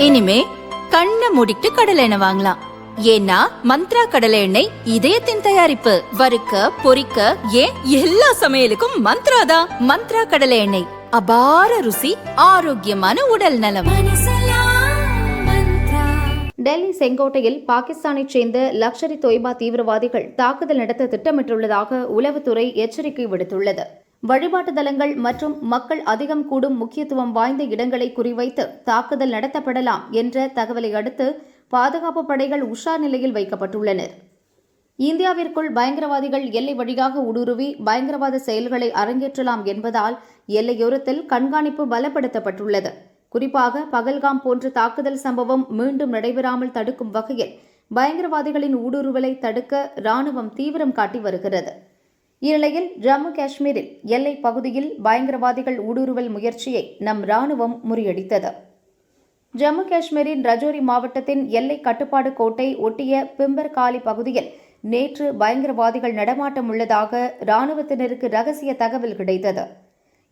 இனிமே கண்ணை மூடிட்டு கடலை எண்ணெய் வாங்கலாம். ஏன்னா மந்த்ரா கடலை எண்ணெய் இதயத்தின் தயாரிப்பு. வறுக்க பொரிக்க ஏன் எல்லா சமையலுக்கும் மந்த்ரா தான். மந்த்ரா கடலை எண்ணெய், அபார ருசி, ஆரோக்கியமான உடல் நலம். டெல்லி செங்கோட்டையில் பாகிஸ்தானைச் சேர்ந்த லஷ்கர் தொய்பா தீவிரவாதிகள் தாக்குதல் நடத்த திட்டமிட்டுள்ளதாக உளவுத்துறை எச்சரிக்கை விடுத்துள்ளது. வழிபாட்டு தலங்கள் மற்றும் மக்கள் அதிகம் கூடும் முக்கியத்துவம் வாய்ந்த இடங்களை குறிவைத்து தாக்குதல் நடத்தப்படலாம் என்ற தகவலை அடுத்து பாதுகாப்பு படைகள் உஷார் நிலையில் வைக்கப்பட்டுள்ளனர். இந்தியாவிற்குள் பயங்கரவாதிகள் எல்லை வழியாக ஊடுருவி பயங்கரவாத செயல்களை அரங்கேற்றலாம் என்பதால் எல்லையோரத்தில் கண்காணிப்பு பலப்படுத்தப்பட்டுள்ளது. குறிப்பாக பகல்காம் போன்ற தாக்குதல் சம்பவம் மீண்டும் நடைபெறாமல் தடுக்கும் வகையில் பயங்கரவாதிகளின் ஊடுருவலை தடுக்க ராணுவம் தீவிரம் காட்டி வருகிறது. இந்நிலையில் ஜம்மு காஷ்மீரில் எல்லை பகுதியில் பயங்கரவாதிகள் ஊடுருவல் முயற்சியை நம் ராணுவம் முறியடித்தது. ஜம்மு காஷ்மீரின் ரஜோரி மாவட்டத்தின் எல்லை கட்டுப்பாடு கோட்டை ஒட்டிய பிம்பர்காலி பகுதியில் நேற்று பயங்கரவாதிகள் நடமாட்டம் உள்ளதாக ராணுவத்தினருக்கு ரகசிய தகவல் கிடைத்தது.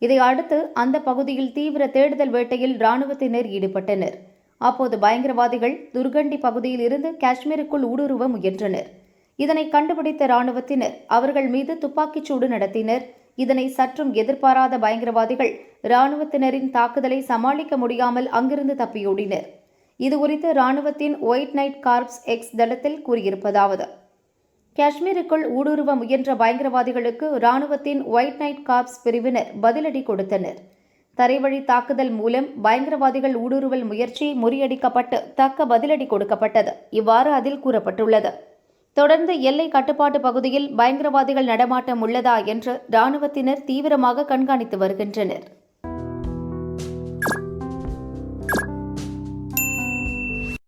இதை அடுத்து அந்த பகுதியில் தீவிர தேடுதல் வேட்டையில் ராணுவத்தினர் ஈடுபட்டனர். அப்போது பயங்கரவாதிகள் துர்கண்டி பகுதியில் இருந்து காஷ்மீருக்குள் ஊடுருவ முயன்றனர். இதனை கண்டுபிடித்த ராணுவத்தினர் அவர்கள் மீது துப்பாக்கிச்சூடு நடத்தினர். இதனை சற்றும் எதிர்பாராத பயங்கரவாதிகள் ராணுவத்தினரின் தாக்குதலை சமாளிக்க முடியாமல் அங்கிருந்து தப்பியோடினர். இதுகுறித்து ராணுவத்தின் ஒயிட் நைட் கார்ப்ஸ் எக்ஸ் தளத்தில் கூறியிருப்பதாவது: காஷ்மீருக்குள் ஊடுருவ முயன்ற பயங்கரவாதிகளுக்கு ராணுவத்தின் ஒயிட் நைட் கார்ப்ஸ் பிரிவினர் பதிலடி கொடுத்தனர். தரைவழி தாக்குதல் மூலம் பயங்கரவாதிகள் ஊடுருவல் முயற்சி முறியடிக்கப்பட்டு தக்க பதிலடி கொடுக்கப்பட்டது. இவ்வாறு அதில் கூறப்பட்டுள்ளது. தொடர்ந்து எல்லை கட்டுப்பாட்டு பகுதியில் பயங்கரவாதிகள் நடமாட்டம் உள்ளதா என்று ராணுவத்தினர் தீவிரமாக கண்காணித்து வருகின்றனர்.